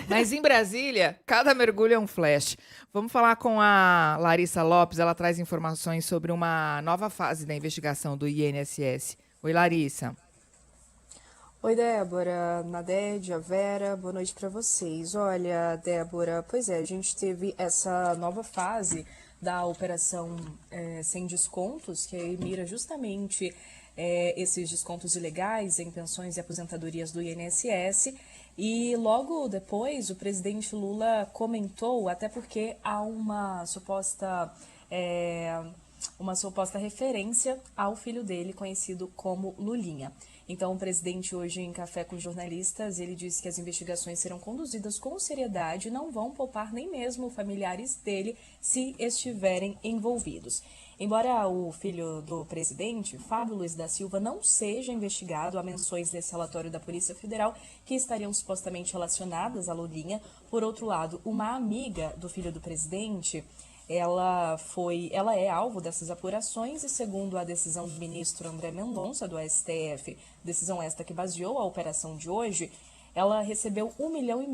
Mas em Brasília, cada mergulho é um flash. Vamos falar com a Larissa Lopes, ela traz informações sobre uma nova fase da investigação do INSS. Oi, Larissa. Oi, Débora, Nadege, a Vera, boa noite para vocês. Olha, Débora, pois é, a gente teve essa nova fase da operação Sem Descontos, que aí mira justamente esses descontos ilegais em pensões e aposentadorias do INSS. E logo depois, o presidente Lula comentou, até porque há uma suposta referência ao filho dele, conhecido como Lulinha. Então, o presidente, hoje em Café com Jornalistas, ele disse que as investigações serão conduzidas com seriedade e não vão poupar nem mesmo familiares dele se estiverem envolvidos. Embora o filho do presidente, Fábio Luiz da Silva, não seja investigado, há menções nesse relatório da Polícia Federal que estariam supostamente relacionadas à Lulinha. Por outro lado, uma amiga do filho do presidente, ela é alvo dessas apurações e, segundo a decisão do ministro André Mendonça, do STF, decisão esta que baseou a operação de hoje, ela recebeu R$ 1,5 milhão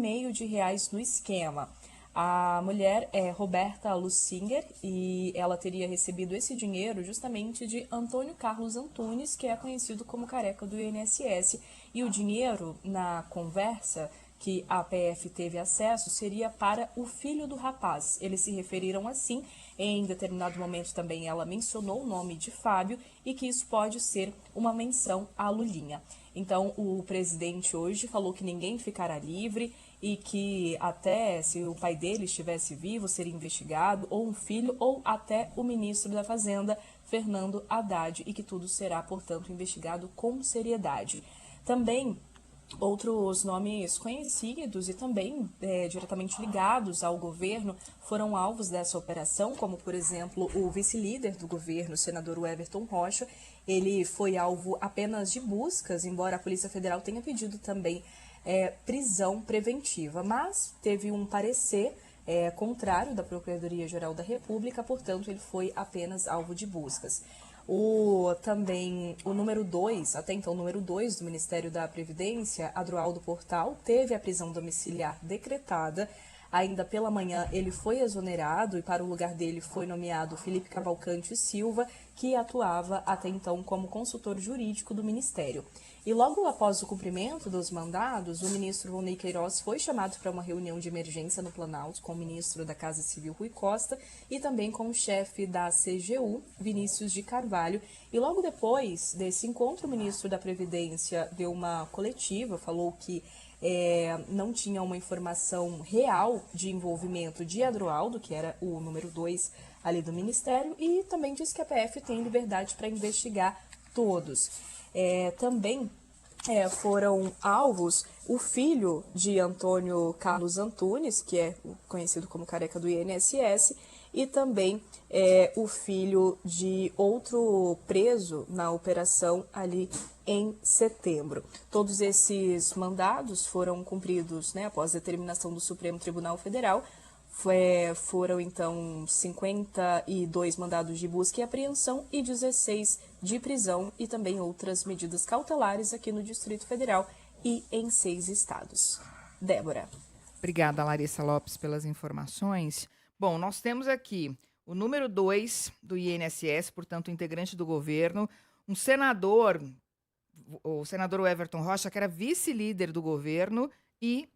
no esquema. A mulher é Roberta Lussinger e ela teria recebido esse dinheiro justamente de Antônio Carlos Antunes, que é conhecido como careca do INSS. E o dinheiro, na conversa que a PF teve acesso, seria para o filho do rapaz. Eles se referiram assim. Em determinado momento também ela mencionou o nome de Fábio e que isso pode ser uma menção à Lulinha. Então o presidente hoje falou que ninguém ficará livre e que até se o pai dele estivesse vivo seria investigado, ou um filho, ou até o ministro da Fazenda, Fernando Haddad, e que tudo será, portanto, investigado com seriedade. Também outros nomes conhecidos e também diretamente ligados ao governo foram alvos dessa operação, como, por exemplo, o vice-líder do governo, o senador Everton Rocha. Ele foi alvo apenas de buscas, embora a Polícia Federal tenha pedido também prisão preventiva, mas teve um parecer contrário da Procuradoria-Geral da República, portanto, ele foi apenas alvo de buscas. Também o número 2, até então o número 2 do Ministério da Previdência, Adroaldo Portal, teve a prisão domiciliar decretada. Ainda pela manhã ele foi exonerado e para o lugar dele foi nomeado Felipe Cavalcante Silva, que atuava até então como consultor jurídico do Ministério. E logo após o cumprimento dos mandados, o ministro Volney Queiroz foi chamado para uma reunião de emergência no Planalto com o ministro da Casa Civil, Rui Costa, e também com o chefe da CGU, Vinícius de Carvalho. E logo depois desse encontro, o ministro da Previdência deu uma coletiva, falou que não tinha uma informação real de envolvimento de Adroaldo, que era o número 2 ali do Ministério, e também disse que a PF tem liberdade para investigar todos. Também foram alvos o filho de Antônio Carlos Antunes, que é conhecido como careca do INSS, e também o filho de outro preso na operação ali em setembro. Todos esses mandados foram cumpridos após determinação do Supremo Tribunal Federal. Foram, então, 52 mandados de busca e apreensão e 16 de prisão e também outras medidas cautelares aqui no Distrito Federal e em 6 estados. Débora. Obrigada, Larissa Lopes, pelas informações. Bom, nós temos aqui o número 2 do INSS, portanto, integrante do governo, um senador, o senador Everton Rocha, que era vice-líder do governo, e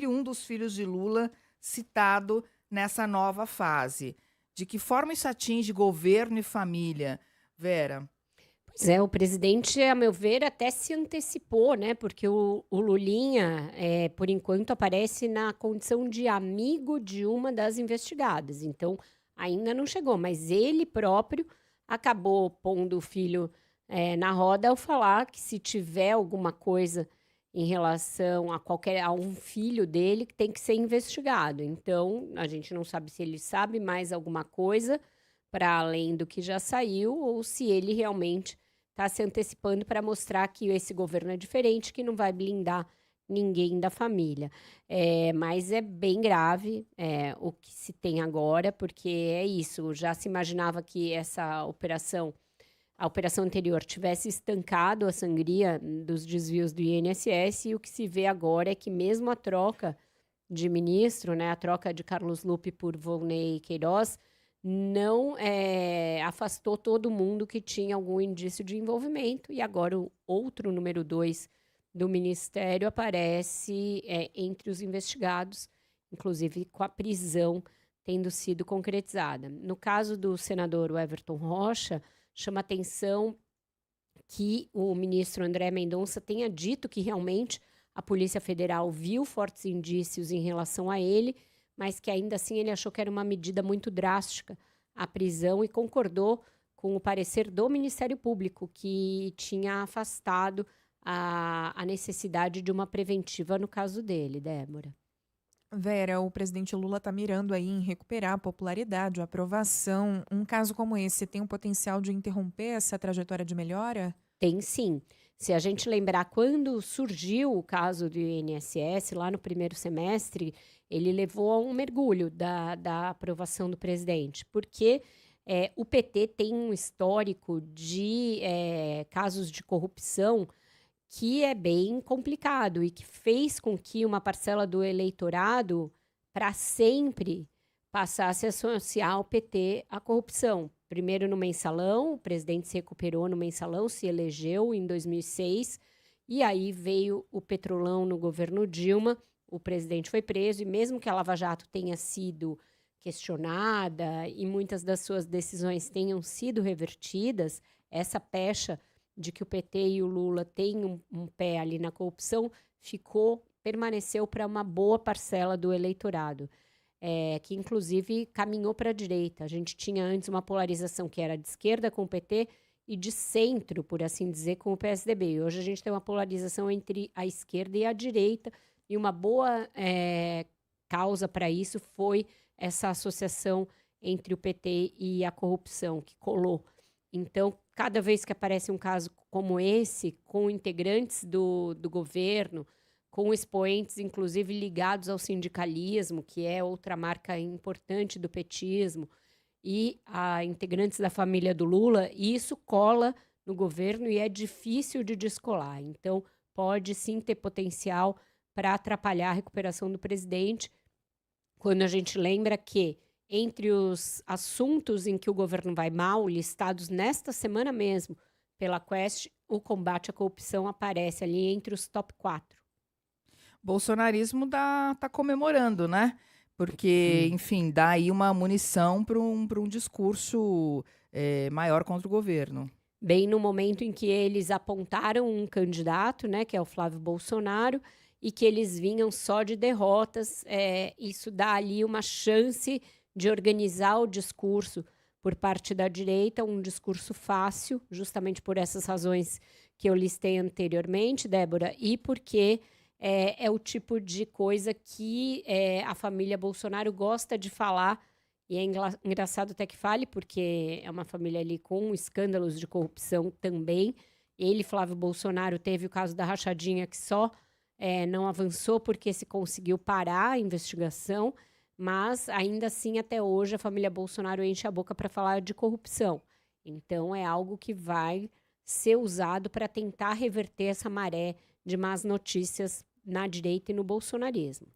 um dos filhos de Lula, citado nessa nova fase. De que forma isso atinge governo e família? Vera? Pois é, o presidente, a meu ver, até se antecipou, né? Porque o Lulinha, por enquanto, aparece na condição de amigo de uma das investigadas. Então, ainda não chegou, mas ele próprio acabou pondo o filho na roda ao falar que se tiver alguma coisa em relação a um filho dele que tem que ser investigado. Então, a gente não sabe se ele sabe mais alguma coisa para além do que já saiu ou se ele realmente está se antecipando para mostrar que esse governo é diferente, que não vai blindar ninguém da família. Mas é bem grave o que se tem agora, porque é isso, já se imaginava que a operação anterior tivesse estancado a sangria dos desvios do INSS, e o que se vê agora é que mesmo a troca de ministro, né, a troca de Carlos Lupe por Volney Queiroz, não afastou todo mundo que tinha algum indício de envolvimento, e agora o outro número 2 do Ministério aparece entre os investigados, inclusive com a prisão tendo sido concretizada. No caso do senador Everton Rocha, chama atenção que o ministro André Mendonça tenha dito que realmente a Polícia Federal viu fortes indícios em relação a ele, mas que ainda assim ele achou que era uma medida muito drástica a prisão e concordou com o parecer do Ministério Público, que tinha afastado a necessidade de uma preventiva no caso dele, Débora. Vera, o presidente Lula está mirando aí em recuperar a popularidade, a aprovação. Um caso como esse tem o potencial de interromper essa trajetória de melhora? Tem sim. Se a gente lembrar, quando surgiu o caso do INSS, lá no primeiro semestre, ele levou a um mergulho da aprovação do presidente, porque o PT tem um histórico de casos de corrupção que é bem complicado e que fez com que uma parcela do eleitorado, para sempre, passasse a associar o PT à corrupção. Primeiro no Mensalão, o presidente se recuperou no Mensalão, se elegeu em 2006, e aí veio o Petrolão no governo Dilma, o presidente foi preso, e mesmo que a Lava Jato tenha sido questionada e muitas das suas decisões tenham sido revertidas, essa pecha de que o PT e o Lula têm um pé ali na corrupção, permaneceu para uma boa parcela do eleitorado, que inclusive caminhou para a direita. A gente tinha antes uma polarização que era de esquerda com o PT e de centro, por assim dizer, com o PSDB. E hoje a gente tem uma polarização entre a esquerda e a direita, e uma boa causa para isso foi essa associação entre o PT e a corrupção, que colou. Então, cada vez que aparece um caso como esse, com integrantes do governo, com expoentes, inclusive, ligados ao sindicalismo, que é outra marca importante do petismo, e a integrantes da família do Lula, isso cola no governo e é difícil de descolar. Então, pode sim ter potencial para atrapalhar a recuperação do presidente, quando a gente lembra que entre os assuntos em que o governo vai mal, listados nesta semana mesmo pela Quest, o combate à corrupção aparece ali entre os top 4. Bolsonarismo tá comemorando, né? Porque, enfim, dá aí uma munição para um discurso maior contra o governo. Bem no momento em que eles apontaram um candidato, né, que é o Flávio Bolsonaro, e que eles vinham só de derrotas, isso dá ali uma chance de organizar o discurso por parte da direita, um discurso fácil, justamente por essas razões que eu listei anteriormente, Débora, e porque é o tipo de coisa que a família Bolsonaro gosta de falar, e é engraçado até que fale, porque é uma família ali com escândalos de corrupção também. Ele, Flávio Bolsonaro, teve o caso da rachadinha que só não avançou porque se conseguiu parar a investigação, mas ainda assim, até hoje, a família Bolsonaro enche a boca para falar de corrupção. Então, é algo que vai ser usado para tentar reverter essa maré de más notícias na direita e no bolsonarismo.